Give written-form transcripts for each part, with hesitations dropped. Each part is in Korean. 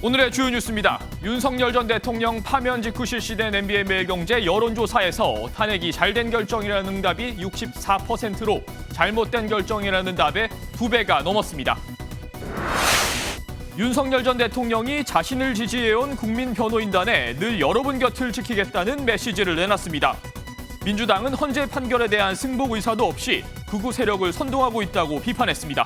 오늘의 주요 뉴스입니다. 윤석열 전 대통령 파면 직후 실시된 MBN 매일경제 여론조사에서 탄핵이 잘된 결정이라는 응답이 64%로 잘못된 결정이라는 답의 2배가 넘었습니다. 윤석열 전 대통령이 자신을 지지해온 국민변호인단에 늘 여러분 곁을 지키겠다는 메시지를 내놨습니다. 민주당은 헌재 판결에 대한 승복 의사도 없이 극우 세력을 선동하고 있다고 비판했습니다.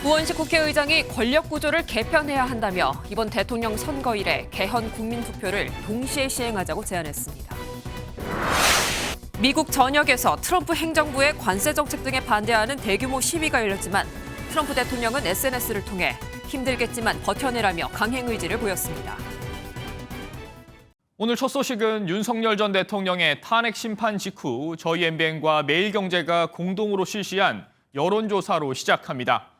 우원식 국회의장이 권력 구조를 개편해야 한다며 이번 대통령 선거일에 개헌 국민투표를 동시에 시행하자고 제안했습니다. 미국 전역에서 트럼프 행정부의 관세 정책 등에 반대하는 대규모 시위가 열렸지만 트럼프 대통령은 SNS를 통해 힘들겠지만 버텨내라며 강행 의지를 보였습니다. 오늘 첫 소식은 윤석열 전 대통령의 탄핵 심판 직후 저희 MBN과 매일경제가 공동으로 실시한 여론조사로 시작합니다.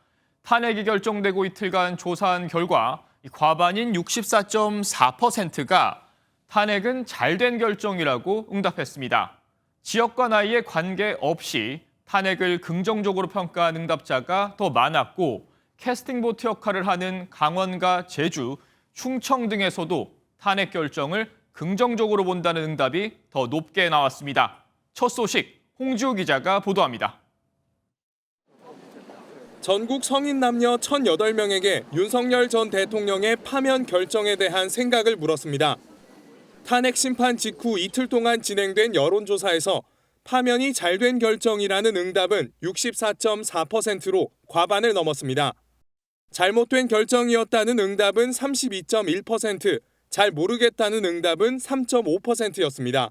탄핵이 결정되고 이틀간 조사한 결과 과반인 64.4%가 탄핵은 잘된 결정이라고 응답했습니다. 지역과 나이에 관계없이 탄핵을 긍정적으로 평가한 응답자가 더 많았고 캐스팅 보트 역할을 하는 강원과 제주, 충청 등에서도 탄핵 결정을 긍정적으로 본다는 응답이 더 높게 나왔습니다. 첫 소식 홍지호 기자가 보도합니다. 전국 성인 남녀 1,008명에게 윤석열 전 대통령의 파면 결정에 대한 생각을 물었습니다. 탄핵 심판 직후 이틀 동안 진행된 여론조사에서 파면이 잘된 결정이라는 응답은 64.4%로 과반을 넘었습니다. 잘못된 결정이었다는 응답은 32.1%, 잘 모르겠다는 응답은 3.5%였습니다.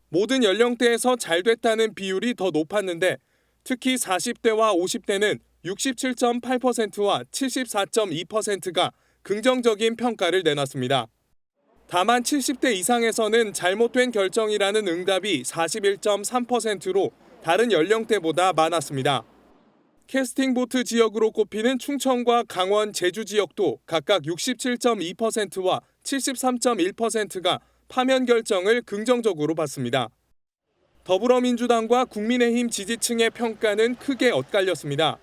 모든 연령대에서 잘 됐다는 비율이 더 높았는데 특히 40대와 50대는 67.8%와 74.2%가 긍정적인 평가를 내놨습니다. 다만 70대 이상에서는 잘못된 결정이라는 응답이 41.3%로 다른 연령대보다 많았습니다. 캐스팅보트 지역으로 꼽히는 충청과 강원, 제주 지역도 각각 67.2%와 73.1%가 파면 결정을 긍정적으로 봤습니다. 더불어민주당과 국민의힘 지지층의 평가는 크게 엇갈렸습니다.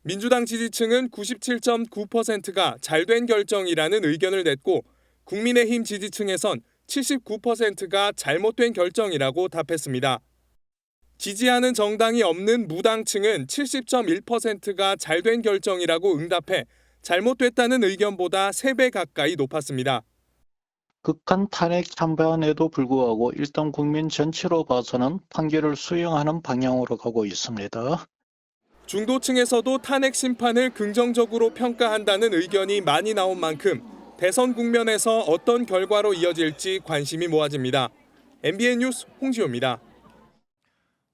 민주당 지지층은 97.9%가 잘된 결정이라는 의견을 냈고 국민의힘 지지층에선 79%가 잘못된 결정이라고 답했습니다. 지지하는 정당이 없는 무당층은 70.1%가 잘된 결정이라고 응답해 잘못됐다는 의견보다 3배 가까이 높았습니다. 극한 탄핵 찬반에도 불구하고 일단 국민 전체로 봐서는 판결을 수용하는 방향으로 가고 있습니다. 중도층에서도 탄핵 심판을 긍정적으로 평가한다는 의견이 많이 나온 만큼 대선 국면에서 어떤 결과로 이어질지 관심이 모아집니다. MBN 뉴스 홍지호입니다.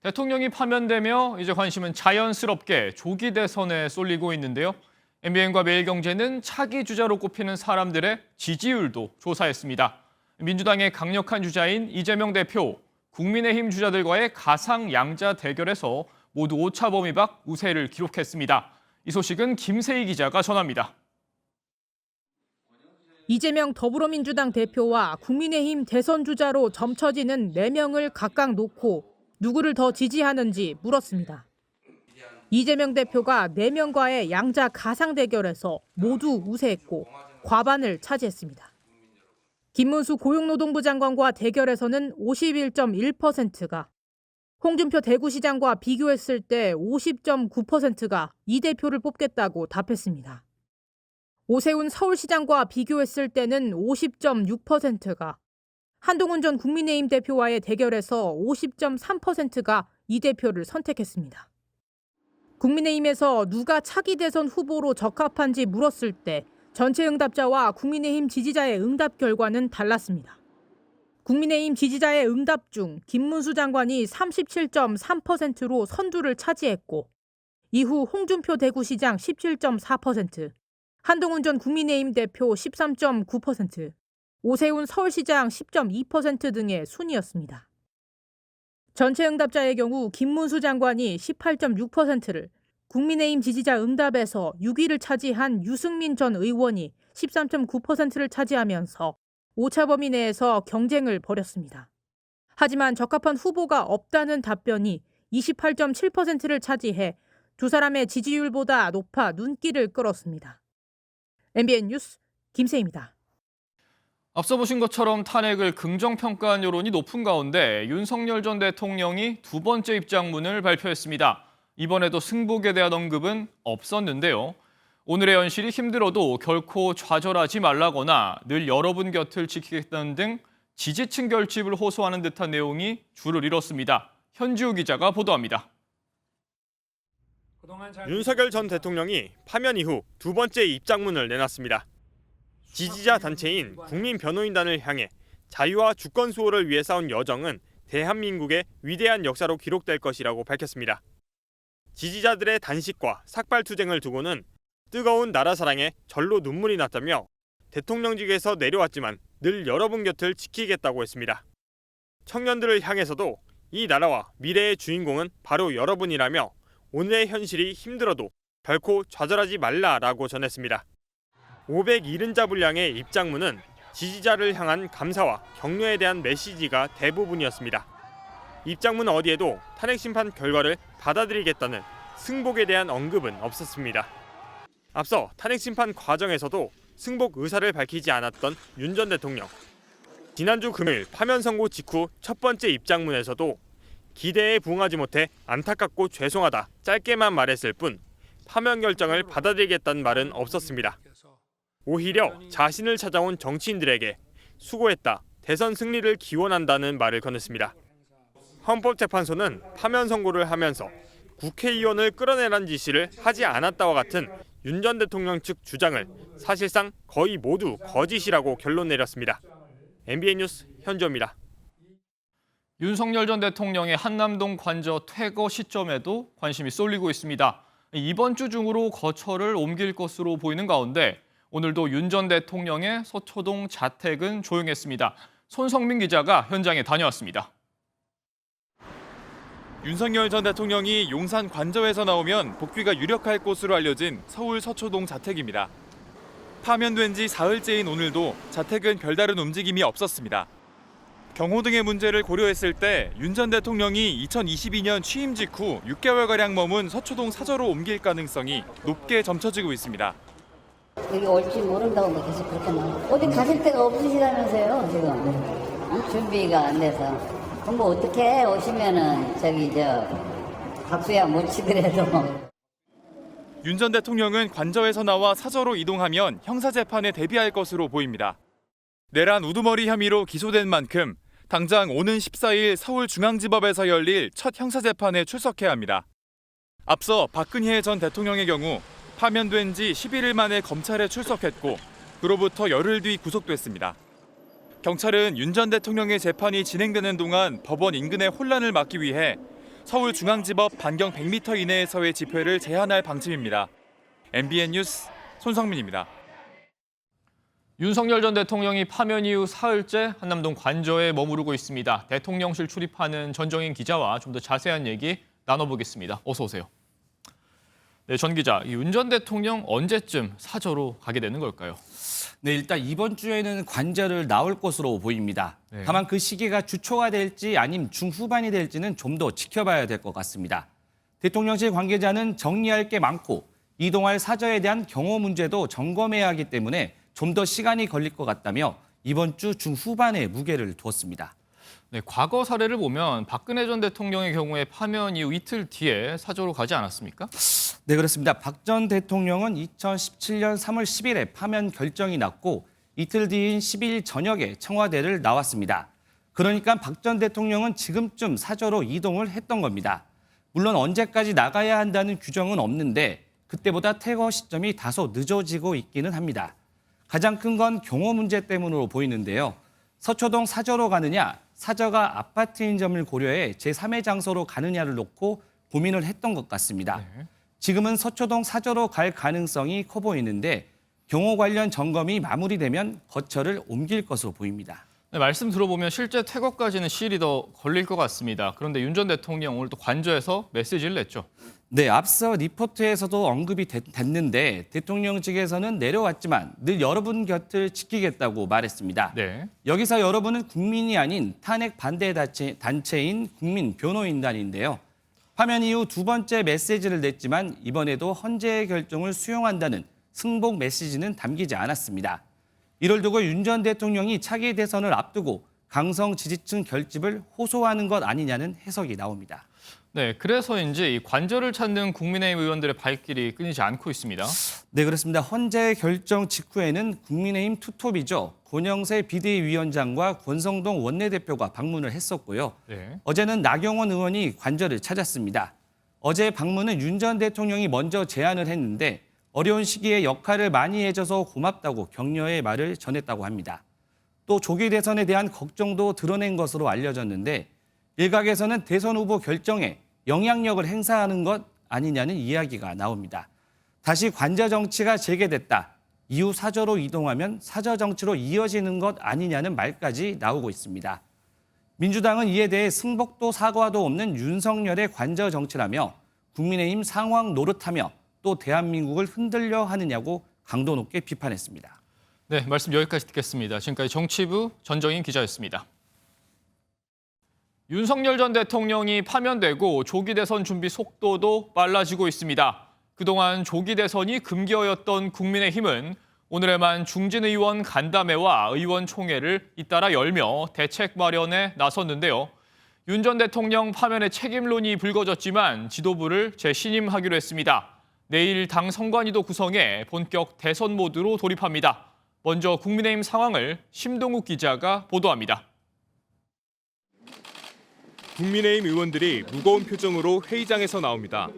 대통령이 파면되며 이제 관심은 자연스럽게 조기 대선에 쏠리고 있는데요. MBN과 매일경제는 차기 주자로 꼽히는 사람들의 지지율도 조사했습니다. 민주당의 강력한 주자인 이재명 대표, 국민의힘 주자들과의 가상양자 대결에서 모두 오차 범위 밖 우세를 기록했습니다. 이 소식은 김세희 기자가 전합니다. 이재명 더불어민주당 대표와 국민의힘 대선 주자로 점쳐지는 4명을 각각 놓고 누구를 더 지지하는지 물었습니다. 이재명 대표가 4명과의 양자 가상 대결에서 모두 우세했고 과반을 차지했습니다. 김문수 고용노동부 장관과 대결에서는 51.1%가, 홍준표 대구시장과 비교했을 때 50.9%가 이 대표를 뽑겠다고 답했습니다. 오세훈 서울시장과 비교했을 때는 50.6%가, 한동훈 전 국민의힘 대표와의 대결에서 50.3%가 이 대표를 선택했습니다. 국민의힘에서 누가 차기 대선 후보로 적합한지 물었을 때 전체 응답자와 국민의힘 지지자의 응답 결과는 달랐습니다. 국민의힘 지지자의 응답 중 김문수 장관이 37.3%로 선두를 차지했고 이후 홍준표 대구시장 17.4%, 한동훈 전 국민의힘 대표 13.9%, 오세훈 서울시장 10.2% 등의 순이었습니다. 전체 응답자의 경우 김문수 장관이 18.6%를, 국민의힘 지지자 응답에서 6위를 차지한 유승민 전 의원이 13.9%를 차지하면서 오차 범위 내에서 경쟁을 벌였습니다. 하지만 적합한 후보가 없다는 답변이 28.7%를 차지해 두 사람의 지지율보다 높아 눈길을 끌었습니다. MBN 뉴스 김세희입니다. 앞서 보신 것처럼 탄핵을 긍정평가한 여론이 높은 가운데 윤석열 전 대통령이 두 번째 입장문을 발표했습니다. 이번에도 승복에 대한 언급은 없었는데요. 오늘의 현실이 힘들어도 결코 좌절하지 말라거나 늘 여러분 곁을 지키겠다는 등 지지층 결집을 호소하는 듯한 내용이 주를 이뤘습니다. 현지우 기자가 보도합니다. 윤석열 전 대통령이 파면 이후 두 번째 입장문을 내놨습니다. 지지자 단체인 국민변호인단을 향해 자유와 주권 수호를 위해 싸운 여정은 대한민국의 위대한 역사로 기록될 것이라고 밝혔습니다. 지지자들의 단식과 삭발투쟁을 두고는 뜨거운 나라 사랑에 절로 눈물이 났다며 대통령직에서 내려왔지만 늘 여러분 곁을 지키겠다고 했습니다. 청년들을 향해서도 이 나라와 미래의 주인공은 바로 여러분이라며 오늘의 현실이 힘들어도 결코 좌절하지 말라라고 전했습니다. 570자 분량의 입장문은 지지자를 향한 감사와 격려에 대한 메시지가 대부분이었습니다. 입장문 어디에도 탄핵 심판 결과를 받아들이겠다는 승복에 대한 언급은 없었습니다. 앞서 탄핵 심판 과정에서도 승복 의사를 밝히지 않았던 윤 전 대통령. 지난주 금요일 파면 선고 직후 첫 번째 입장문에서도 기대에 부응하지 못해 안타깝고 죄송하다 짧게만 말했을 뿐 파면 결정을 받아들이겠다는 말은 없었습니다. 오히려 자신을 찾아온 정치인들에게 수고했다, 대선 승리를 기원한다는 말을 건넸습니다. 헌법재판소는 파면 선고를 하면서 국회의원을 끌어내라는 지시를 하지 않았다와 같은 윤 전 대통령 측 주장을 사실상 거의 모두 거짓이라고 결론 내렸습니다. MBN 뉴스 현주입니다. 윤석열 전 대통령의 한남동 관저 퇴거 시점에도 관심이 쏠리고 있습니다. 이번 주 중으로 거처를 옮길 것으로 보이는 가운데 오늘도 윤 전 대통령의 서초동 자택은 조용했습니다. 손성민 기자가 현장에 다녀왔습니다. 윤석열 전 대통령이 용산 관저에서 나오면 복귀가 유력할 곳으로 알려진 서울 서초동 자택입니다. 파면된 지 사흘째인 오늘도 자택은 별다른 움직임이 없었습니다. 경호 등의 문제를 고려했을 때 윤 전 대통령이 2022년 취임 직후 6개월가량 머문 서초동 사저로 옮길 가능성이 높게 점쳐지고 있습니다. 여기 올지 모른다고 계속 그렇게 나와요. 어디 가실 데가 없으시다면서요, 지금. 준비가 안 돼서. 그럼 뭐 어떻게 오시면은 박수야 못 치더라도. 윤 전 대통령은 관저에서 나와 사저로 이동하면 형사재판에 대비할 것으로 보입니다. 내란 우두머리 혐의로 기소된 만큼 당장 오는 14일 서울중앙지법에서 열릴 첫 형사재판에 출석해야 합니다. 앞서 박근혜 전 대통령의 경우 파면된 지 11일 만에 검찰에 출석했고 그로부터 열흘 뒤 구속됐습니다. 경찰은 윤 전 대통령의 재판이 진행되는 동안 법원 인근의 혼란을 막기 위해 서울중앙지법 반경 100m 이내에서의 집회를 제한할 방침입니다. MBN 뉴스 손성민입니다. 윤석열 전 대통령이 파면 이후 사흘째 한남동 관저에 머무르고 있습니다. 대통령실 출입하는 전정인 기자와 좀 더 자세한 얘기 나눠보겠습니다. 어서 오세요. 네, 전 기자, 윤 전 대통령 언제쯤 사저로 가게 되는 걸까요? 네, 일단 이번 주에는 관저를 나올 것으로 보입니다. 네. 다만 그 시기가 주초가 될지 아니면 중후반이 될지는 좀 더 지켜봐야 될 것 같습니다. 대통령실 관계자는 정리할 게 많고 이동할 사저에 대한 경호 문제도 점검해야 하기 때문에 좀 더 시간이 걸릴 것 같다며 이번 주 중후반에 무게를 두었습니다. 네, 과거 사례를 보면 박근혜 전 대통령의 경우에 파면 이후 이틀 뒤에 사저로 가지 않았습니까? 네, 그렇습니다. 박 전 대통령은 2017년 3월 10일에 파면 결정이 났고 이틀 뒤인 12일 저녁에 청와대를 나왔습니다. 그러니까 박 전 대통령은 지금쯤 사저로 이동을 했던 겁니다. 물론 언제까지 나가야 한다는 규정은 없는데 그때보다 퇴거 시점이 다소 늦어지고 있기는 합니다. 가장 큰 건 경호 문제 때문으로 보이는데요. 서초동 사저로 가느냐, 사저가 아파트인 점을 고려해 제3의 장소로 가느냐를 놓고 고민을 했던 것 같습니다. 네. 지금은 서초동 사저로 갈 가능성이 커 보이는데 경호 관련 점검이 마무리되면 거처를 옮길 것으로 보입니다. 네, 말씀 들어보면 실제 퇴거까지는 시일이 더 걸릴 것 같습니다. 그런데 윤 전 대통령 오늘 또 관저에서 메시지를 냈죠. 네, 앞서 리포트에서도 언급이 됐는데 대통령 측에서는 내려왔지만 늘 여러분 곁을 지키겠다고 말했습니다. 네. 여기서 여러분은 국민이 아닌 탄핵 반대 단체인 국민변호인단인데요. 파면 이후 두 번째 메시지를 냈지만 이번에도 헌재의 결정을 수용한다는 승복 메시지는 담기지 않았습니다. 이를 두고 윤 전 대통령이 차기 대선을 앞두고 강성 지지층 결집을 호소하는 것 아니냐는 해석이 나옵니다. 네, 그래서인지 이 관저를 찾는 국민의힘 의원들의 발길이 끊이지 않고 있습니다. 네, 그렇습니다. 헌재 결정 직후에는 국민의힘 투톱이죠. 권영세 비대위원장과 권성동 원내대표가 방문을 했었고요. 네. 어제는 나경원 의원이 관저를 찾았습니다. 어제 방문은 윤 전 대통령이 먼저 제안을 했는데 어려운 시기에 역할을 많이 해줘서 고맙다고 격려의 말을 전했다고 합니다. 또 조기 대선에 대한 걱정도 드러낸 것으로 알려졌는데 일각에서는 대선 후보 결정에 영향력을 행사하는 것 아니냐는 이야기가 나옵니다. 다시 관저 정치가 재개됐다. 이후 사저로 이동하면 사저 정치로 이어지는 것 아니냐는 말까지 나오고 있습니다. 민주당은 이에 대해 승복도 사과도 없는 윤석열의 관저 정치라며 국민의힘 상황 노릇하며 또 대한민국을 흔들려 하느냐고 강도 높게 비판했습니다. 네, 말씀 여기까지 듣겠습니다. 지금까지 정치부 전정인 기자였습니다. 윤석열 전 대통령이 파면되고 조기 대선 준비 속도도 빨라지고 있습니다. 그동안 조기 대선이 금기어였던 국민의힘은 오늘에만 중진 의원 간담회와 의원총회를 잇따라 열며 대책 마련에 나섰는데요. 윤 전 대통령 파면의 책임론이 불거졌지만 지도부를 재신임하기로 했습니다. 내일 당 선관위도 구성해 본격 대선 모드로 돌입합니다. 먼저 국민의힘 상황을 심동욱 기자가 보도합니다. 국민의힘 의원들이 무거운 표정으로 회의장에서 나옵니다.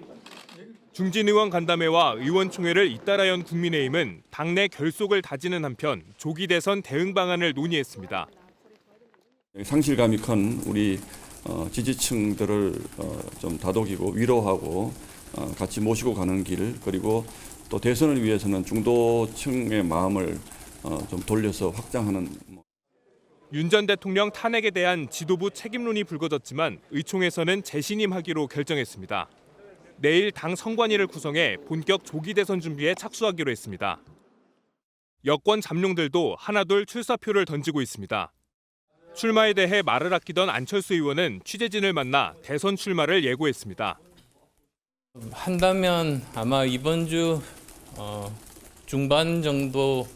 중진 의원 간담회와 의원총회를 잇따라 연 국민의힘은 당내 결속을 다지는 한편 조기 대선 대응 방안을 논의했습니다. 상실감이 큰 우리 지지층들을 좀 다독이고 위로하고 같이 모시고 가는 길, 그리고 또 대선을 위해서는 중도층의 마음을 좀 돌려서 확장하는. 윤 전 대통령 탄핵에 대한 지도부 책임론이 불거졌지만 의총에서는 재신임하기로 결정했습니다. 내일 당 선관위를 구성해 본격 조기 대선 준비에 착수하기로 했습니다. 여권 잠룡들도 하나둘 출사표를 던지고 있습니다. 출마에 대해 말을 아끼던 안철수 의원은 취재진을 만나 대선 출마를 예고했습니다. 한다면 아마 이번 주 중반 정도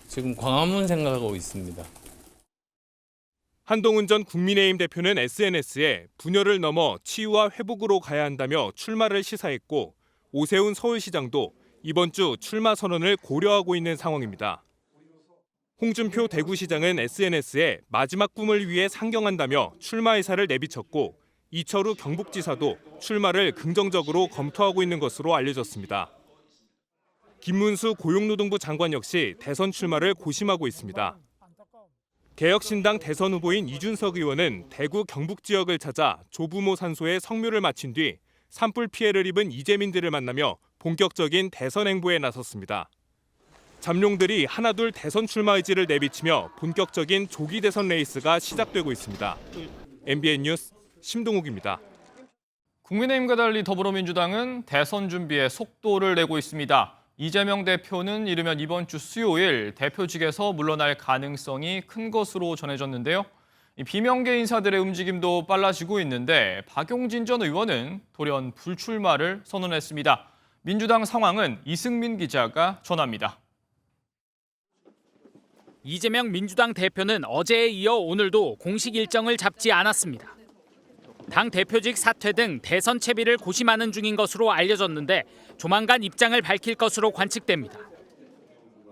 지금 광화문 생각하고 있습니다. 한동훈 전 국민의힘 대표는 SNS에 분열을 넘어 치유와 회복으로 가야 한다며 출마를 시사했고 오세훈 서울시장도 이번 주 출마 선언을 고려하고 있는 상황입니다. 홍준표 대구시장은 SNS에 마지막 꿈을 위해 상경한다며 출마 의사를 내비쳤고 이철우 경북지사도 출마를 긍정적으로 검토하고 있는 것으로 알려졌습니다. 김문수 고용노동부 장관 역시 대선 출마를 고심하고 있습니다. 개혁신당 대선 후보인 이준석 의원은 대구 경북 지역을 찾아 조부모 산소에 성묘를 마친 뒤 산불 피해를 입은 이재민들을 만나며 본격적인 대선 행보에 나섰습니다. 잠룡들이 하나둘 대선 출마 의지를 내비치며 본격적인 조기 대선 레이스가 시작되고 있습니다. MBN 뉴스 심동욱입니다. 국민의힘과 달리 더불어민주당은 대선 준비에 속도를 내고 있습니다. 이재명 대표는 이르면 이번 주 수요일 대표직에서 물러날 가능성이 큰 것으로 전해졌는데요. 비명계 인사들의 움직임도 빨라지고 있는데 박용진 전 의원은 돌연 불출마를 선언했습니다. 민주당 상황은 이승민 기자가 전합니다. 이재명 민주당 대표는 어제에 이어 오늘도 공식 일정을 잡지 않았습니다. 당 대표직 사퇴 등 대선 채비를 고심하는 중인 것으로 알려졌는데 조만간 입장을 밝힐 것으로 관측됩니다.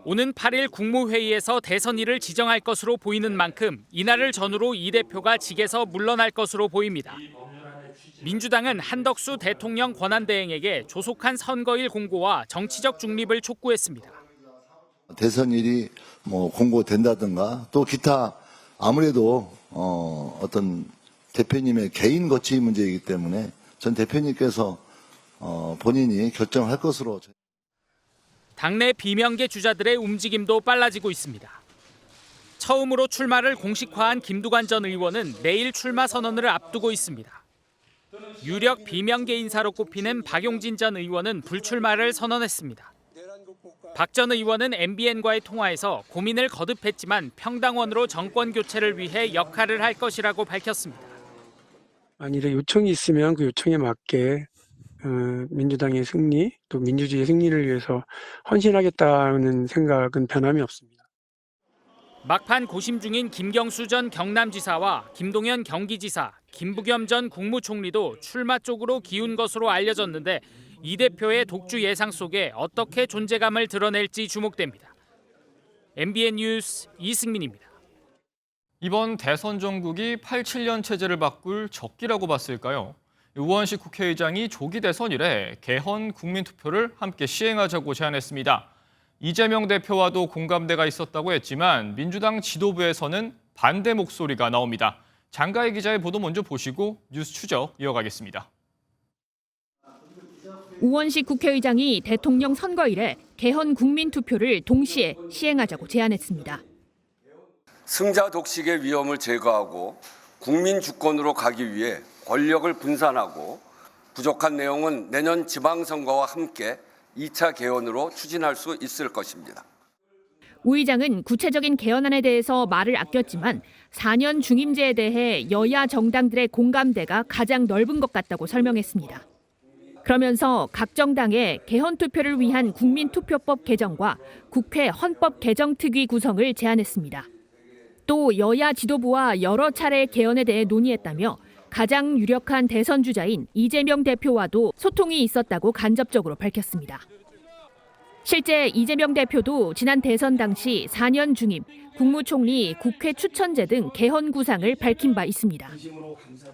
오는 8일 국무회의에서 대선일을 지정할 것으로 보이는 만큼 이날을 전후로 이 대표가 직에서 물러날 것으로 보입니다. 민주당은 한덕수 대통령 권한대행에게 조속한 선거일 공고와 정치적 중립을 촉구했습니다. 대선일이 공고된다든가 또 기타 아무래도 어떤 대표님의 개인 거치 문제이기 때문에 전 대표님께서 본인이 결정할 것으로. 당내 비명계 주자들의 움직임도 빨라지고 있습니다. 처음으로 출마를 공식화한 김두관 전 의원은 내일 출마 선언을 앞두고 있습니다. 유력 비명계 인사로 꼽히는 박용진 전 의원은 불출마를 선언했습니다. 박 전 의원은 MBN과의 통화에서 고민을 거듭했지만 평당원으로 정권 교체를 위해 역할을 할 것이라고 밝혔습니다. 만일에 요청이 있으면 그 요청에 맞게 민주당의 승리, 또 민주주의의 승리를 위해서 헌신하겠다는 생각은 변함이 없습니다. 막판 고심 중인 김경수 전 경남지사와 김동연 경기지사, 김부겸 전 국무총리도 출마 쪽으로 기운 것으로 알려졌는데 이 대표의 독주 예상 속에 어떻게 존재감을 드러낼지 주목됩니다. MBN 뉴스 이승민입니다. 이번 대선 정국이 87년 체제를 바꿀 적기라고 봤을까요? 우원식 국회의장이 조기 대선 이래 개헌 국민투표를 함께 시행하자고 제안했습니다. 이재명 대표와도 공감대가 있었다고 했지만 민주당 지도부에서는 반대 목소리가 나옵니다. 장가희 기자의 보도 먼저 보시고 뉴스 추적 이어가겠습니다. 우원식 국회의장이 대통령 선거 이래 개헌 국민투표를 동시에 시행하자고 제안했습니다. 승자 독식의 위험을 제거하고 국민 주권으로 가기 위해 권력을 분산하고 부족한 내용은 내년 지방선거와 함께 2차 개헌으로 추진할 수 있을 것입니다. 우 의장은 구체적인 개헌안에 대해서 말을 아꼈지만 4년 중임제에 대해 여야 정당들의 공감대가 가장 넓은 것 같다고 설명했습니다. 그러면서 각 정당의 개헌 투표를 위한 국민투표법 개정과 국회 헌법 개정특위 구성을 제안했습니다. 또 여야 지도부와 여러 차례 개헌에 대해 논의했다며 가장 유력한 대선 주자인 이재명 대표와도 소통이 있었다고 간접적으로 밝혔습니다. 실제 이재명 대표도 지난 대선 당시 4년 중임, 국무총리, 국회 추천제 등 개헌 구상을 밝힌 바 있습니다.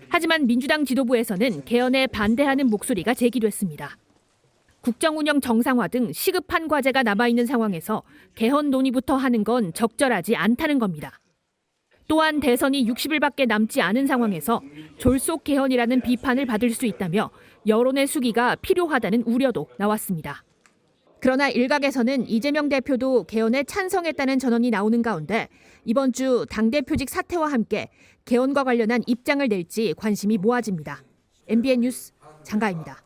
하지만 민주당 지도부에서는 개헌에 반대하는 목소리가 제기됐습니다. 국정운영 정상화 등 시급한 과제가 남아있는 상황에서 개헌 논의부터 하는 건 적절하지 않다는 겁니다. 또한 대선이 60일밖에 남지 않은 상황에서 졸속 개헌이라는 비판을 받을 수 있다며 여론의 수기가 필요하다는 우려도 나왔습니다. 그러나 일각에서는 이재명 대표도 개헌에 찬성했다는 전언이 나오는 가운데 이번 주 당대표직 사퇴와 함께 개헌과 관련한 입장을 낼지 관심이 모아집니다. MBN 뉴스 장가입니다.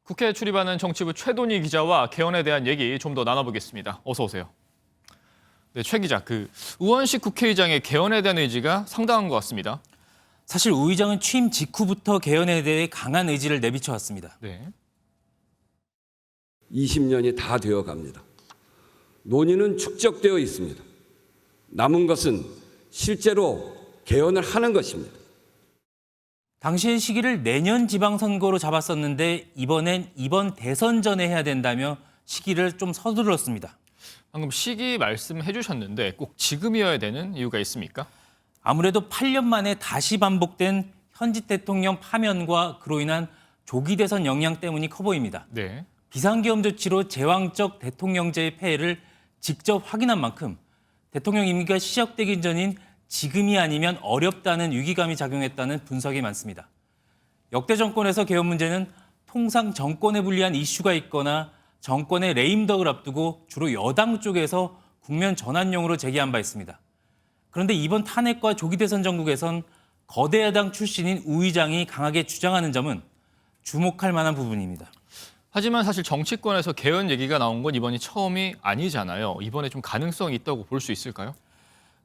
국회에 출입하는 정치부 최돈희 기자와 개헌에 대한 얘기 좀 더 나눠보겠습니다. 어서 오세요. 네, 최 기자, 우원식 국회의장의 개헌에 대한 의지가 상당한 것 같습니다. 사실 우 의장은 취임 직후부터 개헌에 대해 강한 의지를 내비쳐왔습니다. 네. 20년이 다 되어갑니다. 논의는 축적되어 있습니다. 남은 것은 실제로 개헌을 하는 것입니다. 당시의 시기를 내년 지방선거로 잡았었는데 이번 대선 전에 해야 된다며 시기를 좀 서둘렀습니다. 방금 시기 말씀해 주셨는데 꼭 지금이어야 되는 이유가 있습니까? 아무래도 8년 만에 다시 반복된 현직 대통령 파면과 그로 인한 조기 대선 영향 때문이 커 보입니다. 네. 비상계엄 조치로 제왕적 대통령제의 폐해를 직접 확인한 만큼 대통령 임기가 시작되기 전인 지금이 아니면 어렵다는 위기감이 작용했다는 분석이 많습니다. 역대 정권에서 개헌 문제는 통상 정권에 불리한 이슈가 있거나 정권의 레임덕을 앞두고 주로 여당 쪽에서 국면 전환용으로 제기한 바 있습니다. 그런데 이번 탄핵과 조기 대선 정국에선 거대 야당 출신인 우 의장이 강하게 주장하는 점은 주목할 만한 부분입니다. 하지만 사실 정치권에서 개헌 얘기가 나온 건 이번이 처음이 아니잖아요. 이번에 좀 가능성이 있다고 볼 수 있을까요?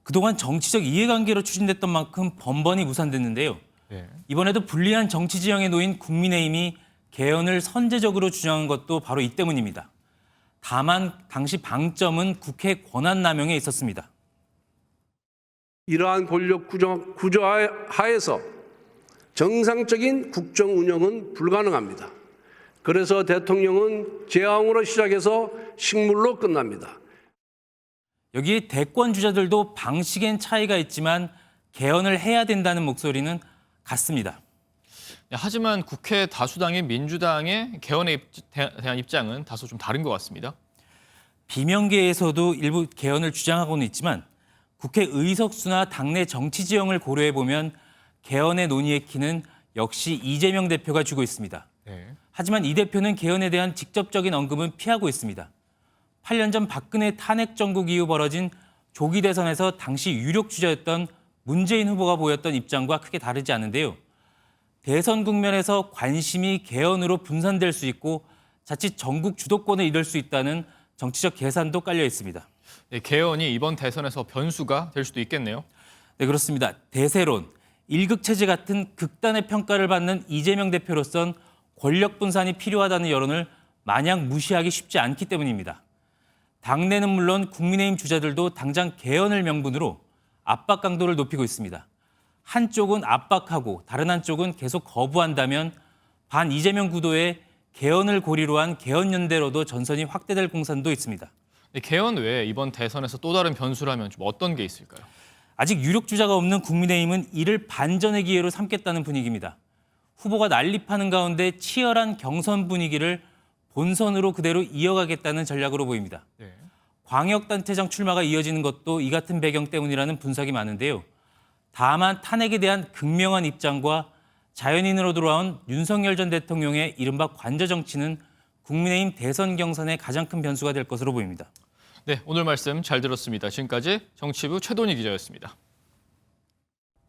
그동안 정치적 이해관계로 추진됐던 만큼 번번이 무산됐는데요. 네. 이번에도 불리한 정치 지형에 놓인 국민의힘이 개헌을 선제적으로 주장한 것도 바로 이 때문입니다. 다만 당시 방점은 국회 권한 남용에 있었습니다. 이러한 권력 구조 하에서 정상적인 국정 운영은 불가능합니다. 그래서 대통령은 제왕으로 시작해서 식물로 끝납니다. 여기에 대권 주자들도 방식엔 차이가 있지만 개헌을 해야 된다는 목소리는 같습니다. 하지만 국회 다수당인 민주당의 개헌에 대한 입장은 다소 좀 다른 것 같습니다. 비명계에서도 일부 개헌을 주장하고는 있지만 국회 의석수나 당내 정치 지형을 고려해 보면 개헌의 논의의 키는 역시 이재명 대표가 쥐고 있습니다. 네. 하지만 이 대표는 개헌에 대한 직접적인 언급은 피하고 있습니다. 8년 전 박근혜 탄핵 정국 이후 벌어진 조기 대선에서 당시 유력 주자였던 문재인 후보가 보였던 입장과 크게 다르지 않은데요. 대선 국면에서 관심이 개헌으로 분산될 수 있고 자칫 전국 주도권을 잃을 수 있다는 정치적 계산도 깔려 있습니다. 네, 개헌이 이번 대선에서 변수가 될 수도 있겠네요. 네, 그렇습니다. 대세론, 일극체제 같은 극단의 평가를 받는 이재명 대표로선 권력 분산이 필요하다는 여론을 마냥 무시하기 쉽지 않기 때문입니다. 당내는 물론 국민의힘 주자들도 당장 개헌을 명분으로 압박 강도를 높이고 있습니다. 한쪽은 압박하고 다른 한쪽은 계속 거부한다면 반 이재명 구도의 개헌을 고리로 한 개헌연대로도 전선이 확대될 공산도 있습니다. 개헌 외에 이번 대선에서 또 다른 변수라면 좀 어떤 게 있을까요? 아직 유력 주자가 없는 국민의힘은 이를 반전의 기회로 삼겠다는 분위기입니다. 후보가 난립하는 가운데 치열한 경선 분위기를 본선으로 그대로 이어가겠다는 전략으로 보입니다. 광역단체장 출마가 이어지는 것도 이 같은 배경 때문이라는 분석이 많은데요. 다만 탄핵에 대한 극명한 입장과 자연인으로 돌아온 윤석열 전 대통령의 이른바 관저 정치는 국민의힘 대선 경선의 가장 큰 변수가 될 것으로 보입니다. 네, 오늘 말씀 잘 들었습니다. 지금까지 정치부 최돈희 기자였습니다.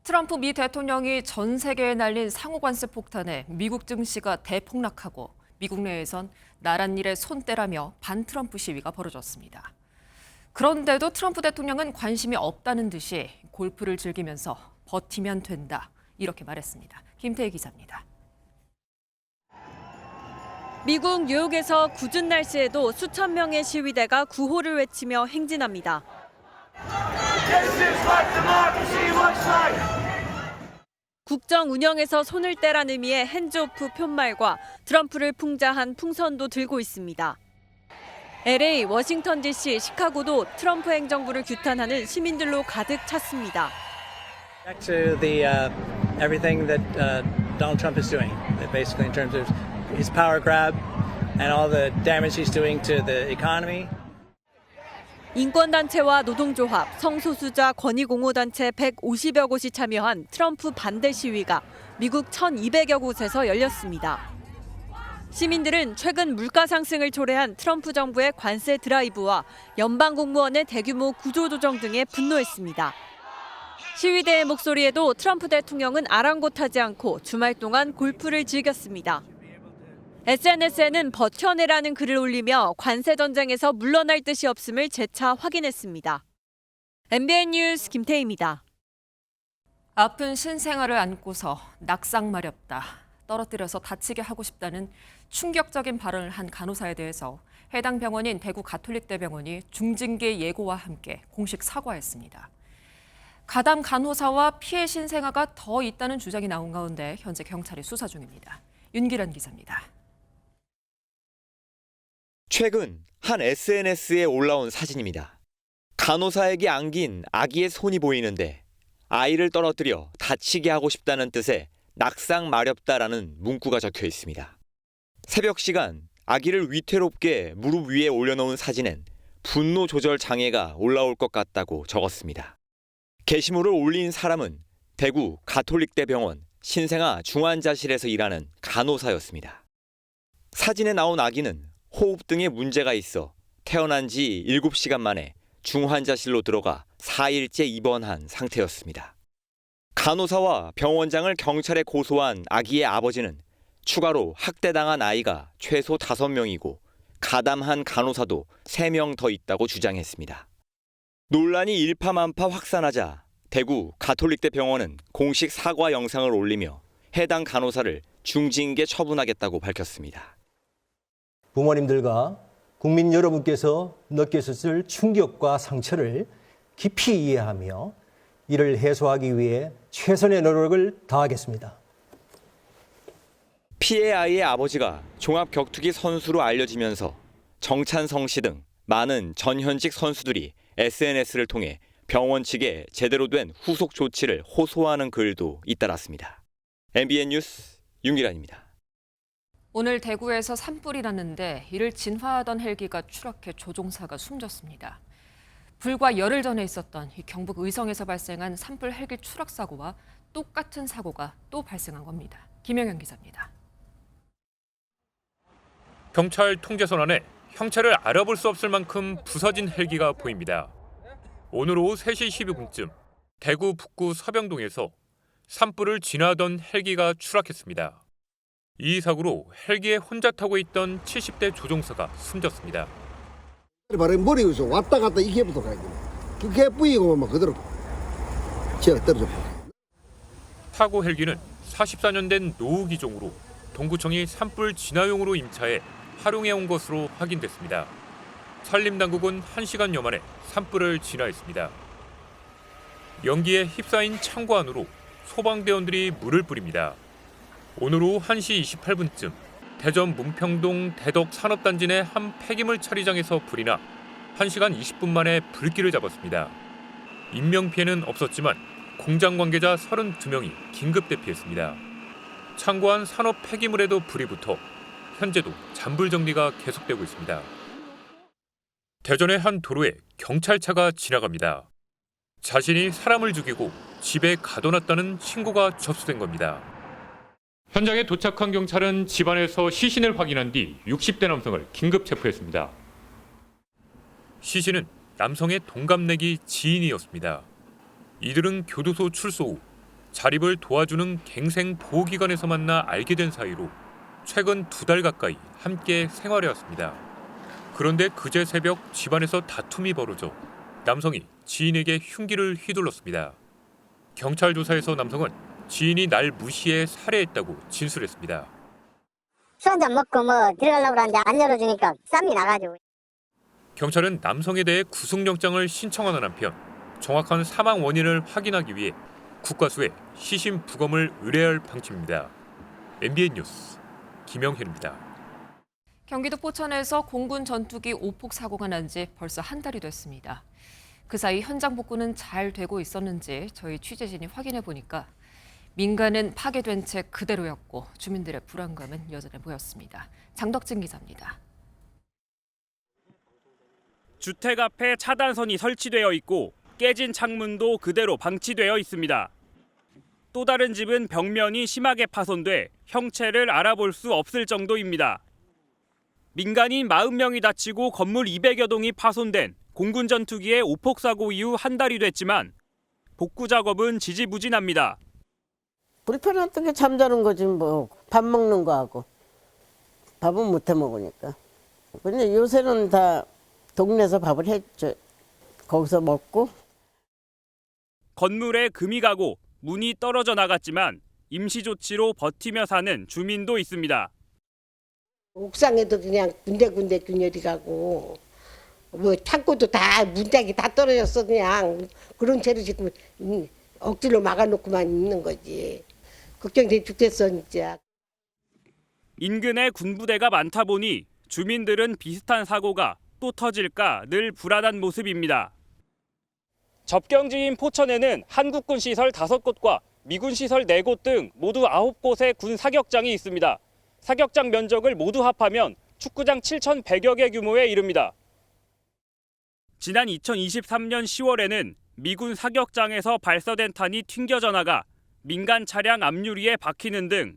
트럼프 미 대통령이 전 세계에 날린 상호관세 폭탄에 미국 증시가 대폭락하고 미국 내에선 나란 일에 손 떼라며 반트럼프 시위가 벌어졌습니다. 그런데도 트럼프 대통령은 관심이 없다는 듯이 골프를 즐기면서 버티면 된다, 이렇게 말했습니다. 김태희 기자입니다. 미국 뉴욕에서 궂은 날씨에도 수천 명의 시위대가 구호를 외치며 행진합니다. 국정 운영에서 손을 떼라는 의미의 핸즈오프 푯말과 트럼프를 풍자한 풍선도 들고 있습니다. LA, 워싱턴 DC, 시카고도 트럼프 행정부를 규탄하는 시민들로 가득 찼습니다. Back to the everything that Donald Trump is doing, basically in terms of his power grab and all the damage he's doing to the economy. 인권단체와 노동조합, 성소수자 권익옹호단체 150여 곳이 참여한 트럼프 반대 시위가 미국 1,200여 곳에서 열렸습니다. 시민들은 최근 물가 상승을 초래한 트럼프 정부의 관세 드라이브와 연방 공무원의 대규모 구조조정 등에 분노했습니다. 시위대의 목소리에도 트럼프 대통령은 아랑곳하지 않고 주말 동안 골프를 즐겼습니다. SNS에는 버텨내라는 글을 올리며 관세 전쟁에서 물러날 뜻이 없음을 재차 확인했습니다. MBN 뉴스 김태희입니다. 아픈 신생아를 안고서 낙상 마렵다, 떨어뜨려서 다치게 하고 싶다는 충격적인 발언을 한 간호사에 대해서 해당 병원인 대구 가톨릭대병원이 중징계 예고와 함께 공식 사과했습니다. 가담 간호사와 피해 신생아가 더 있다는 주장이 나온 가운데 현재 경찰이 수사 중입니다. 윤기란 기자입니다. 최근 한 SNS에 올라온 사진입니다. 간호사에게 안긴 아기의 손이 보이는데 아이를 떨어뜨려 다치게 하고 싶다는 뜻의 낙상 마렵다라는 문구가 적혀 있습니다. 새벽 시간 아기를 위태롭게 무릎 위에 올려놓은 사진엔 분노 조절 장애가 올라올 것 같다고 적었습니다. 게시물을 올린 사람은 대구 가톨릭대병원 신생아 중환자실에서 일하는 간호사였습니다. 사진에 나온 아기는 호흡 등에 문제가 있어 태어난 지 7시간 만에 중환자실로 들어가 4일째 입원한 상태였습니다. 간호사와 병원장을 경찰에 고소한 아기의 아버지는 추가로 학대당한 아이가 최소 5명이고 가담한 간호사도 3명 더 있다고 주장했습니다. 논란이 일파만파 확산하자 대구 가톨릭대병원은 공식 사과 영상을 올리며 해당 간호사를 중징계 처분하겠다고 밝혔습니다. 부모님들과 국민 여러분께서 느끼셨을 충격과 상처를 깊이 이해하며 이를 해소하기 위해 최선의 노력을 다하겠습니다. 피해 아이의 아버지가 종합격투기 선수로 알려지면서 정찬성 씨 등 많은 전현직 선수들이 SNS를 통해 병원 측에 제대로 된 후속 조치를 호소하는 글도 잇따랐습니다. MBN 뉴스 윤기란입니다. 오늘 대구에서 산불이 났는데 이를 진화하던 헬기가 추락해 조종사가 숨졌습니다. 불과 열흘 전에 있었던 경북 의성에서 발생한 산불 헬기 추락 사고와 똑같은 사고가 또 발생한 겁니다. 김영현 기자입니다. 경찰 통제선 안에 형체를 알아볼 수 없을 만큼 부서진 헬기가 보입니다. 오늘 오후 3시 12분쯤 대구 북구 서병동에서 산불을 진화하던 헬기가 추락했습니다. 이 사고로 헬기에 혼자 타고 있던 70대 조종사가 숨졌습니다. 바로 머리 위에서 왔다 갔다 이게부터 가야 돼. 그게 뿌이고 막 그대로 제가 떨어져. 사고 헬기는 44년 된 노후 기종으로 동구청이 산불 진화용으로 임차해 활용해온 것으로 확인됐습니다. 산림당국은 1시간여 만에 산불을 진화했습니다. 연기에 휩싸인 창고 안으로 소방대원들이 물을 뿌립니다. 오늘 오후 1시 28분쯤 대전 문평동 대덕 산업단지 내 한 폐기물 처리장에서 불이 나 1시간 20분 만에 불길을 잡았습니다. 인명피해는 없었지만 공장 관계자 32명이 긴급 대피했습니다. 창고 안 산업 폐기물에도 불이 붙어 현재도 잔불 정리가 계속되고 있습니다. 대전의 한 도로에 경찰차가 지나갑니다. 자신이 사람을 죽이고 집에 가둬놨다는 신고가 접수된 겁니다. 현장에 도착한 경찰은 집안에서 시신을 확인한 뒤 60대 남성을 긴급 체포했습니다. 시신은 남성의 동갑내기 지인이었습니다. 이들은 교도소 출소 후 자립을 도와주는 갱생 보호기관에서 만나 알게 된 사이로 최근 2달 가까이 함께 생활해왔습니다. 그런데 그제 새벽 집안에서 다툼이 벌어져 남성이 지인에게 흉기를 휘둘렀습니다. 경찰 조사에서 남성은 지인이 날 무시해 살해했다고 진술했습니다. 술 한잔 먹고 들어가려고 하는데 안 열어주니까 쌈이 나가지고. 경찰은 남성에 대해 구속영장을 신청하는 한편 정확한 사망 원인을 확인하기 위해 국과수에 시신 부검을 의뢰할 방침입니다. MBN 뉴스 김영현입니다. 경기도 포천에서 공군 전투기 오폭 사고가 난 지 벌써 한 달이 됐습니다. 그 사이 현장 복구는 잘 되고 있었는지 저희 취재진이 확인해 보니까 민가는 파괴된 채 그대로였고 주민들의 불안감은 여전해 보였습니다. 장덕진 기자입니다. 주택 앞에 차단선이 설치되어 있고 깨진 창문도 그대로 방치되어 있습니다. 또 다른 집은 벽면이 심하게 파손돼 형체를 알아볼 수 없을 정도입니다. 민간인 40명이 다치고 건물 200여 동이 파손된 공군 전투기의 오폭 사고 이후 한 달이 됐지만 복구 작업은 지지부진합니다. 불편했던 게 잠자는 거지 밥 먹는 거 하고 밥은 못 해 먹으니까. 근데 요새는 다 동네에서 밥을 했죠. 거기서 먹고. 건물에 금이 가고 문이 떨어져 나갔지만 임시 조치로 버티며 사는 주민도 있습니다. 옥상에도 그냥 군데군데 균열이 가고 창고도 다 문짝이 다 떨어졌어. 그냥 그런 채로 지금 억지로 막아놓고만 있는 거지. 걱정돼 죽겠어 진짜. 인근에 군부대가 많다 보니 주민들은 비슷한 사고가 또 터질까 늘 불안한 모습입니다. 접경지인 포천에는 한국군 시설 5곳과 미군 시설 4곳 등 모두 9곳의 군 사격장이 있습니다. 사격장 면적을 모두 합하면 축구장 7,100여 개 규모에 이릅니다. 지난 2023년 10월에는 미군 사격장에서 발사된 탄이 튕겨져 나가 민간 차량 앞유리에 박히는 등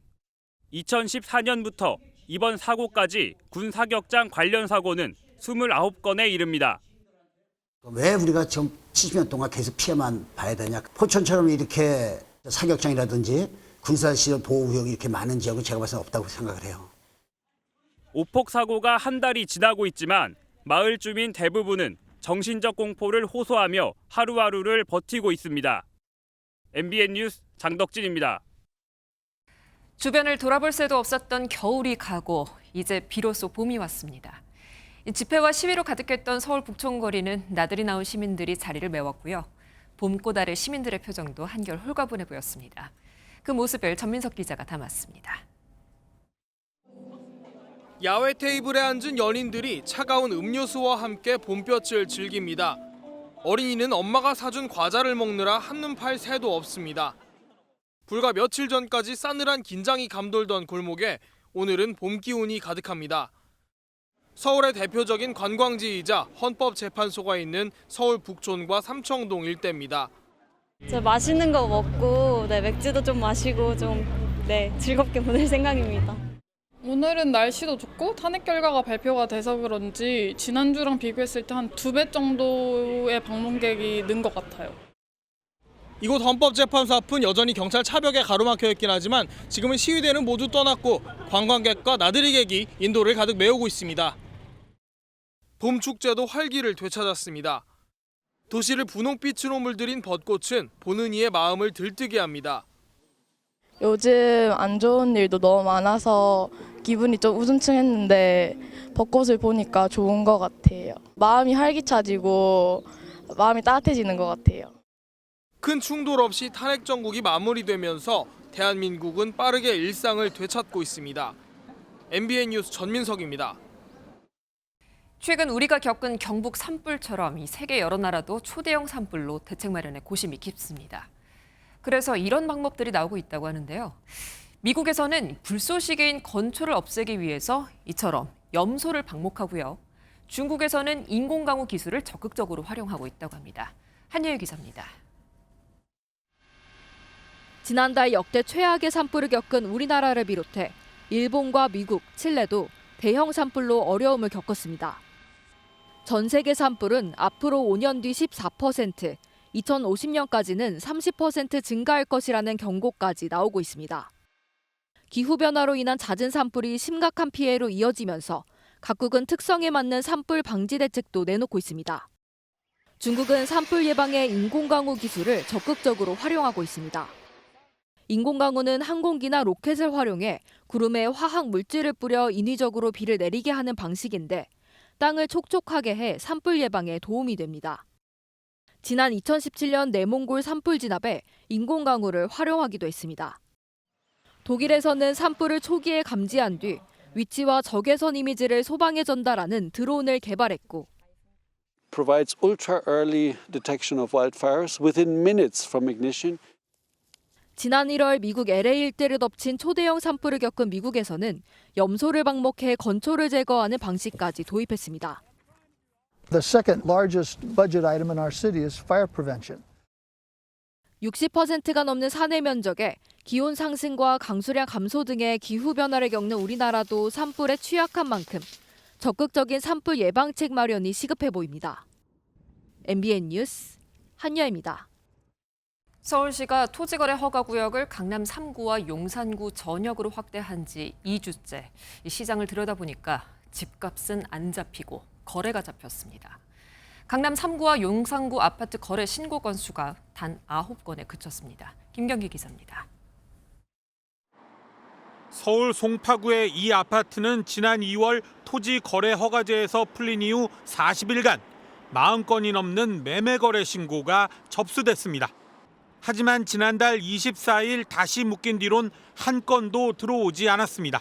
2014년부터 이번 사고까지 군 사격장 관련 사고는 29건에 이릅니다. 왜 우리가 지금 70년 동안 계속 피해만 봐야 되냐. 포천처럼 이렇게 사격장이라든지 군사시설 보호구역이 이렇게 많은 지역은 제가 봐서는 없다고 생각을 해요. 오폭 사고가 한 달이 지나고 있지만 마을 주민 대부분은 정신적 공포를 호소하며 하루하루를 버티고 있습니다. MBN 뉴스 장덕진입니다. 주변을 돌아볼 새도 없었던 겨울이 가고 이제 비로소 봄이 왔습니다. 집회와 시위로 가득했던 서울 북촌거리는 나들이 나온 시민들이 자리를 메웠고요. 봄꽃 아래 시민들의 표정도 한결 홀가분해 보였습니다. 그 모습을 전민석 기자가 담았습니다. 야외 테이블에 앉은 연인들이 차가운 음료수와 함께 봄볕을 즐깁니다. 어린이는 엄마가 사준 과자를 먹느라 한눈 팔 새도 없습니다. 불과 며칠 전까지 싸늘한 긴장이 감돌던 골목에 오늘은 봄 기운이 가득합니다. 서울의 대표적인 관광지이자 헌법재판소가 있는 서울 북촌과 삼청동 일대입니다. 맛있는 거 먹고 맥주도 좀 마시고 좀 즐겁게 보낼 생각입니다. 오늘은 날씨도 좋고 탄핵 결과가 발표가 돼서 그런지 지난주랑 비교했을 때 한 2배 정도의 방문객이 는 것 같아요. 이곳 헌법재판소 앞은 여전히 경찰 차벽에 가로막혀 있긴 하지만 지금은 시위대는 모두 떠났고 관광객과 나들이객이 인도를 가득 메우고 있습니다. 봄 축제도 활기를 되찾았습니다. 도시를 분홍빛으로 물들인 벚꽃은 보는 이의 마음을 들뜨게 합니다. 요즘 안 좋은 일도 너무 많아서 기분이 좀 우중충했는데 벚꽃을 보니까 좋은 것 같아요. 마음이 활기차지고 마음이 따뜻해지는 것 같아요. 큰 충돌 없이 탄핵 정국이 마무리되면서 대한민국은 빠르게 일상을 되찾고 있습니다. MBN 뉴스 전민석입니다. 최근 우리가 겪은 경북 산불처럼 이 세계 여러 나라도 초대형 산불로 대책 마련에 고심이 깊습니다. 그래서 이런 방법들이 나오고 있다고 하는데요. 미국에서는 불쏘시개인 건초를 없애기 위해서 이처럼 염소를 방목하고요. 중국에서는 인공강우 기술을 적극적으로 활용하고 있다고 합니다. 한예일 기자입니다. 지난달 역대 최악의 산불을 겪은 우리나라를 비롯해 일본과 미국, 칠레도 대형 산불로 어려움을 겪었습니다. 전 세계 산불은 앞으로 5년 뒤 14%, 2050년까지는 30% 증가할 것이라는 경고까지 나오고 있습니다. 기후변화로 인한 잦은 산불이 심각한 피해로 이어지면서 각국은 특성에 맞는 산불 방지 대책도 내놓고 있습니다. 중국은 산불 예방에 인공강우 기술을 적극적으로 활용하고 있습니다. 인공강우는 항공기나 로켓을 활용해 구름에 화학 물질을 뿌려 인위적으로 비를 내리게 하는 방식인데 땅을 촉촉하게 해 산불 예방에 도움이 됩니다. 지난 2017년 내몽골 산불 진압에 인공강우를 활용하기도 했습니다. 독일에서는 산불을 초기에 감지한 뒤 위치와 적외선 이미지를 소방에 전달하는 드론을 개발했고 provides ultra early detection of wildfires within minutes from ignition. 지난 1월 미국 LA 일대를 덮친 초대형 산불을 겪은 미국에서는 염소를 방목해 건초를 제거하는 방식까지 도입했습니다. The second largest budget item in our city is fire prevention. 60%가 넘는 산해 면적에 기온 상승과 강수량 감소 등의 기후변화를 겪는 우리나라도 산불에 취약한 만큼 적극적인 산불 예방책 마련이 시급해 보입니다. MBN 뉴스 한여입니다. 서울시가 토지거래 허가구역을 강남 3구와 용산구 전역으로 확대한 지 2주째. 시장을 들여다보니까 집값은 안 잡히고 거래가 잡혔습니다. 강남 3구와 용산구 아파트 거래 신고 건수가 단 9건에 그쳤습니다. 김경기 기자입니다. 서울 송파구의 이 아파트는 지난 2월 토지 거래 허가제에서 풀린 이후 40일간 40건이 넘는 매매 거래 신고가 접수됐습니다. 하지만 지난달 24일 다시 묶인 뒤론 한 건도 들어오지 않았습니다.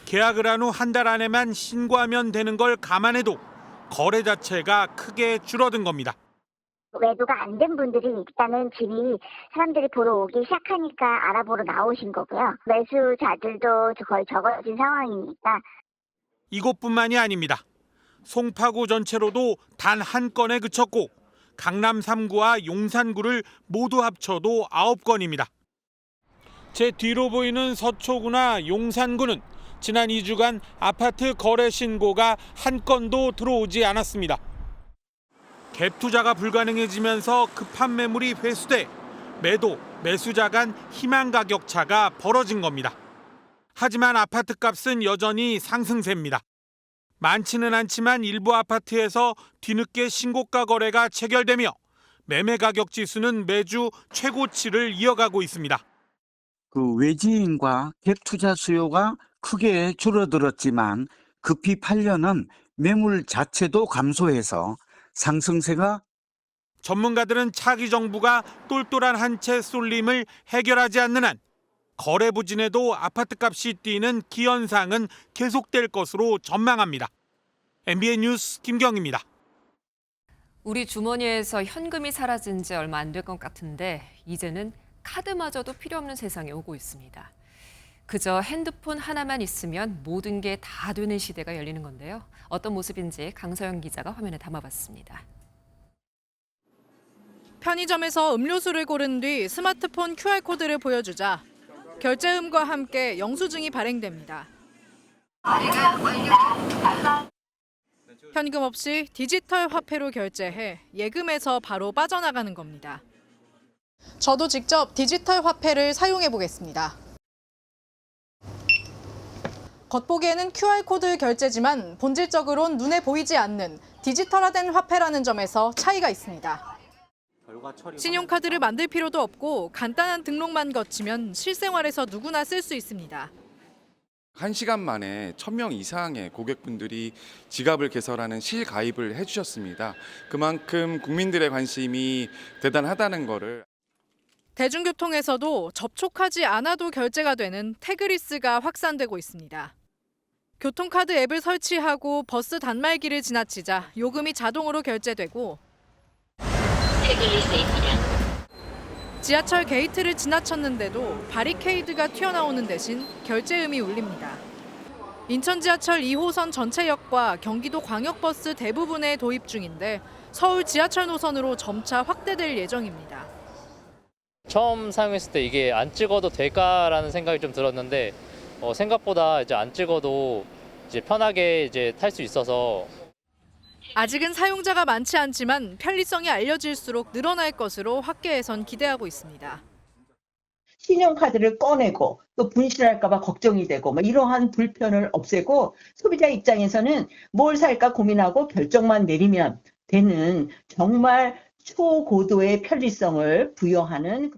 계약을 한 후 한 달 안에만 신고하면 되는 걸 감안해도 거래 자체가 크게 줄어든 겁니다. 외도가 안 된 분들이 일단은 집이 사람들이 보러 오기 시작하니까 알아보러 나오신 거고요. 매수자들도 거의 적어진 상황이니까. 이곳뿐만이 아닙니다. 송파구 전체로도 단 한 건에 그쳤고 강남 3구와 용산구를 모두 합쳐도 9건입니다. 제 뒤로 보이는 서초구나 용산구는 지난 2주간 아파트 거래 신고가 한 건도 들어오지 않았습니다. 갭 투자가 불가능해지면서 급한 매물이 회수돼 매도, 매수자 간 희망 가격 차가 벌어진 겁니다. 하지만 아파트 값은 여전히 상승세입니다. 많지는 않지만 일부 아파트에서 뒤늦게 신고가 거래가 체결되며 매매 가격 지수는 매주 최고치를 이어가고 있습니다. 외지인과 갭 투자 수요가 크게 줄어들었지만 급히 팔려는 매물 자체도 감소해서 상승세가 전문가들은 차기 정부가 똘똘한 한 채 쏠림을 해결하지 않는 한 거래 부진에도 아파트값이 뛰는 기현상은 계속될 것으로 전망합니다. MBN 뉴스 김경입니다. 우리 주머니에서 현금이 사라진 지 얼마 안 될 것 같은데 이제는 카드마저도 필요 없는 세상에 오고 있습니다. 그저 핸드폰 하나만 있으면 모든 게 다 되는 시대가 열리는 건데요. 어떤 모습인지 강서영 기자가 화면에 담아봤습니다. 편의점에서 음료수를 고른 뒤 스마트폰 QR코드를 보여주자 결제음과 함께 영수증이 발행됩니다. 현금 없이 디지털 화폐로 결제해 예금에서 바로 빠져나가는 겁니다. 저도 직접 디지털 화폐를 사용해 보겠습니다. 겉보기에는 QR코드 결제지만 본질적으론 눈에 보이지 않는 디지털화된 화폐라는 점에서 차이가 있습니다. 신용카드를 만들 필요도 없고 간단한 등록만 거치면 실생활에서 누구나 쓸 수 있습니다. 1시간 만에 1,000명 이상의 고객분들이 지갑을 개설하는 실가입을 해주셨습니다. 그만큼 국민들의 관심이 대단하다는 거를. 대중교통에서도 접촉하지 않아도 결제가 되는 태그리스가 확산되고 있습니다. 교통카드 앱을 설치하고 버스 단말기를 지나치자 요금이 자동으로 결제되고 지하철 게이트를 지나쳤는데도 바리케이드가 튀어나오는 대신 결제음이 울립니다. 인천 지하철 2호선 전체역과 경기도 광역버스 대부분에 도입 중인데 서울 지하철 노선으로 점차 확대될 예정입니다. 처음 사용했을 때 이게 안 찍어도 될까라는 생각이 좀 들었는데 생각보다 이제 안 찍어도 이제 편하게 이제 탈 수 있어서. 아직은 사용자가 많지 않지만 편리성이 알려질수록 늘어날 것으로 학계에선 기대하고 있습니다. 신용카드를 꺼내고 또 분실할까 봐 걱정이 되고 이러한 불편을 없애고 소비자 입장에서는 뭘 살까 고민하고 결정만 내리면 되는 정말 초고도의 편리성을 부여하는.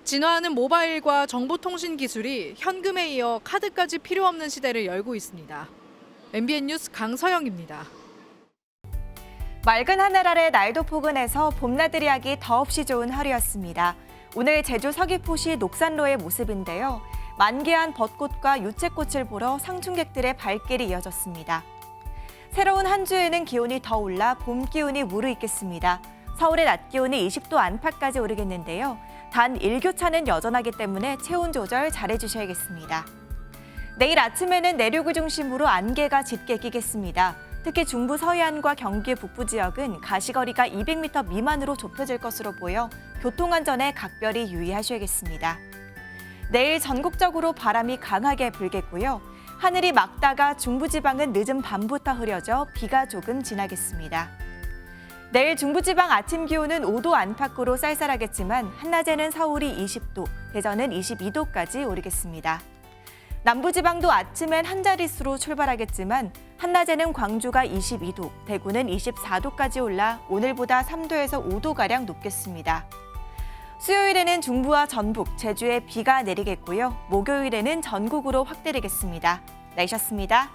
진화하는 모바일과 정보통신 기술이 현금에 이어 카드까지 필요 없는 시대를 열고 있습니다. MBN 뉴스 강서영입니다. 맑은 하늘 아래 날도 포근해서 봄나들이 하기 더없이 좋은 하루였습니다. 오늘 제주 서귀포시 녹산로의 모습인데요. 만개한 벚꽃과 유채꽃을 보러 상충객들의 발길이 이어졌습니다. 새로운 한 주에는 기온이 더 올라 봄 기운이 무르익겠습니다. 서울의 낮 기온이 20도 안팎까지 오르겠는데요. 단 일교차는 여전하기 때문에 체온 조절 잘해주셔야겠습니다. 내일 아침에는 내륙을 중심으로 안개가 짙게 끼겠습니다. 특히 중부 서해안과 경기 북부 지역은 가시거리가 200m 미만으로 좁혀질 것으로 보여 교통안전에 각별히 유의하셔야겠습니다. 내일 전국적으로 바람이 강하게 불겠고요. 하늘이 맑다가 중부지방은 늦은 밤부터 흐려져 비가 조금 지나겠습니다. 내일 중부지방 아침 기온은 5도 안팎으로 쌀쌀하겠지만 한낮에는 서울이 20도, 대전은 22도까지 오르겠습니다. 남부지방도 아침엔 한 자릿수로 출발하겠지만 한낮에는 광주가 22도, 대구는 24도까지 올라 오늘보다 3도에서 5도가량 높겠습니다. 수요일에는 중부와 전북, 제주에 비가 내리겠고요. 목요일에는 전국으로 확대되겠습니다. 날씨였습니다.